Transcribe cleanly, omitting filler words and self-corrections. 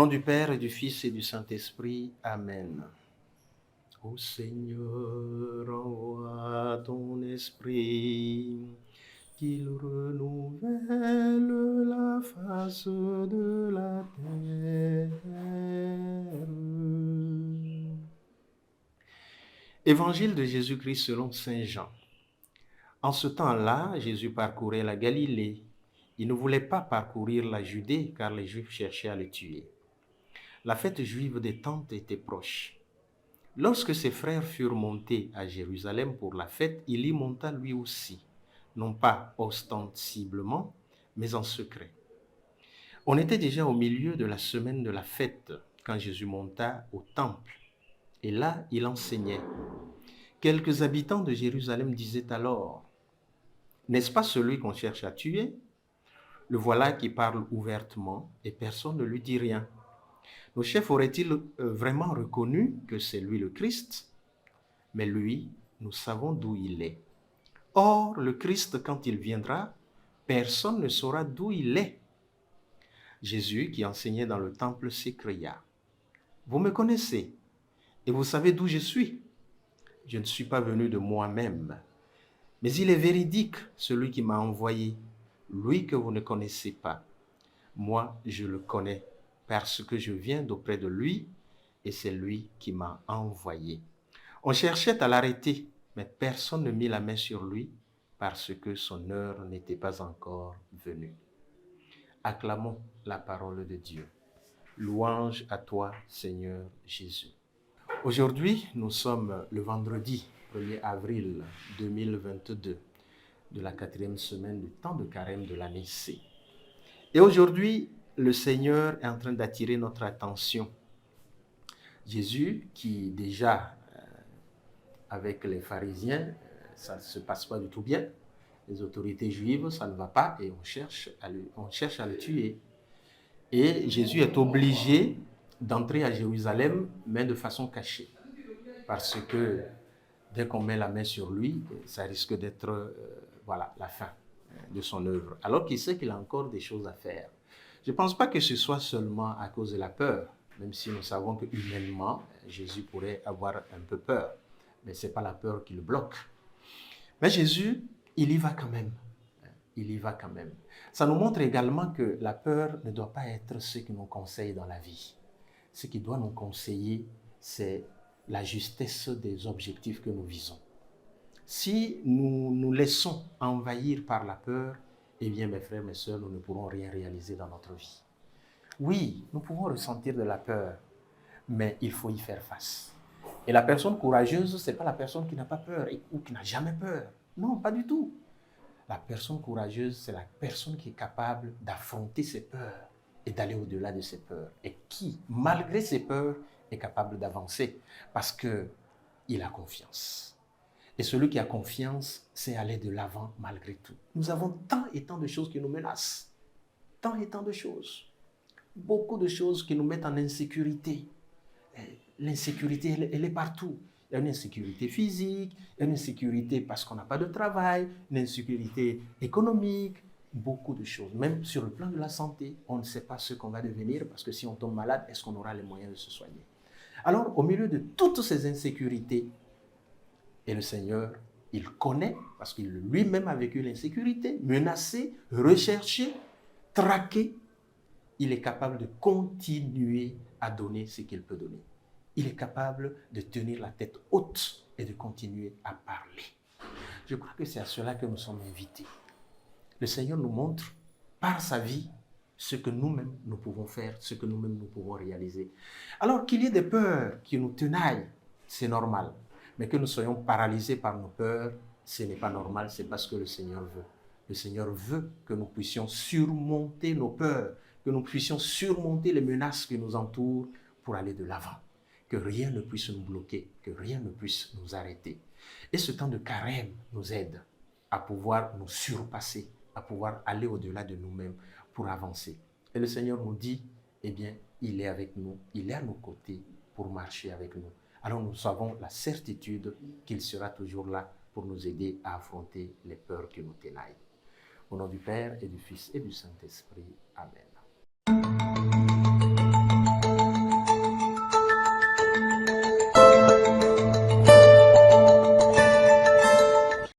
nom du Père et du Fils et du Saint-Esprit. Amen. Ô Seigneur, envoie ton esprit, qu'il renouvelle la face de la terre. Évangile de Jésus-Christ selon Saint Jean. En ce temps-là, Jésus parcourait la Galilée. Il ne voulait pas parcourir la Judée, car les Juifs cherchaient à le tuer. La fête juive des Tentes était proche. Lorsque ses frères furent montés à Jérusalem pour la fête, il y monta lui aussi, non pas ostensiblement, mais en secret. On était déjà au milieu de la semaine de la fête quand Jésus monta au temple. Et là, il enseignait. Quelques habitants de Jérusalem disaient alors, « N'est-ce pas celui qu'on cherche à tuer? Le voilà qui parle ouvertement et personne ne lui dit rien. Nos chefs auraient-ils vraiment reconnu que c'est lui le Christ? Mais lui, nous savons d'où il est. Or, le Christ, quand il viendra, personne ne saura d'où il est. » Jésus, qui enseignait dans le temple, s'écria, « Vous me connaissez et vous savez d'où je suis. Je ne suis pas venu de moi-même, mais il est véridique, celui qui m'a envoyé, lui que vous ne connaissez pas. Moi, je le connais parce que je viens d'auprès de lui et c'est lui qui m'a envoyé. » On cherchait à l'arrêter, mais personne ne mit la main sur lui parce que son heure n'était pas encore venue. Acclamons la parole de Dieu. Louange à toi, Seigneur Jésus. Aujourd'hui, nous sommes le vendredi 1er avril 2022 de la 4e semaine du temps de carême de l'année C. Et aujourd'hui, le Seigneur est en train d'attirer notre attention. Jésus, qui déjà, avec les pharisiens, ça ne se passe pas du tout bien. Les autorités juives, ça ne va pas et on cherche à le tuer. Et Jésus est obligé d'entrer à Jérusalem, mais de façon cachée. Parce que dès qu'on met la main sur lui, ça risque d'être la fin de son œuvre. Alors qu'il sait qu'il a encore des choses à faire. Je ne pense pas que ce soit seulement à cause de la peur, même si nous savons que humainement, Jésus pourrait avoir un peu peur. Mais ce n'est pas la peur qui le bloque. Mais Jésus, il y va quand même. Il y va quand même. Ça nous montre également que la peur ne doit pas être ce qui nous conseille dans la vie. Ce qui doit nous conseiller, c'est la justesse des objectifs que nous visons. Si nous nous laissons envahir par la peur, eh bien, mes frères, mes sœurs, nous ne pourrons rien réaliser dans notre vie. Oui, nous pouvons ressentir de la peur, mais il faut y faire face. Et la personne courageuse, ce n'est pas la personne qui n'a pas peur ou qui n'a jamais peur. Non, pas du tout. La personne courageuse, c'est la personne qui est capable d'affronter ses peurs et d'aller au-delà de ses peurs. Et qui, malgré ses peurs, est capable d'avancer parce qu'il a confiance. Et celui qui a confiance, c'est aller de l'avant malgré tout. Nous avons tant et tant de choses qui nous menacent. Tant et tant de choses. Beaucoup de choses qui nous mettent en insécurité. L'insécurité, elle est partout. Il y a une insécurité physique, il y a une insécurité parce qu'on n'a pas de travail, une insécurité économique, beaucoup de choses. Même sur le plan de la santé, on ne sait pas ce qu'on va devenir parce que si on tombe malade, est-ce qu'on aura les moyens de se soigner? Alors, au milieu de toutes ces insécurités, et le Seigneur, il connaît, parce qu'il lui-même a vécu l'insécurité, menacé, recherché, traqué, il est capable de continuer à donner ce qu'il peut donner. Il est capable de tenir la tête haute et de continuer à parler. Je crois que c'est à cela que nous sommes invités. Le Seigneur nous montre par sa vie ce que nous-mêmes nous pouvons faire, ce que nous-mêmes nous pouvons réaliser. Alors qu'il y ait des peurs qui nous tenaillent, c'est normal. Mais que nous soyons paralysés par nos peurs, ce n'est pas normal, c'est parce que le Seigneur veut. Le Seigneur veut que nous puissions surmonter nos peurs, que nous puissions surmonter les menaces qui nous entourent pour aller de l'avant. Que rien ne puisse nous bloquer, que rien ne puisse nous arrêter. Et ce temps de carême nous aide à pouvoir nous surpasser, à pouvoir aller au-delà de nous-mêmes pour avancer. Et le Seigneur nous dit, eh bien, il est avec nous, il est à nos côtés pour marcher avec nous. Alors nous avons la certitude qu'il sera toujours là pour nous aider à affronter les peurs qui nous tenaillent. Au nom du Père et du Fils et du Saint-Esprit. Amen.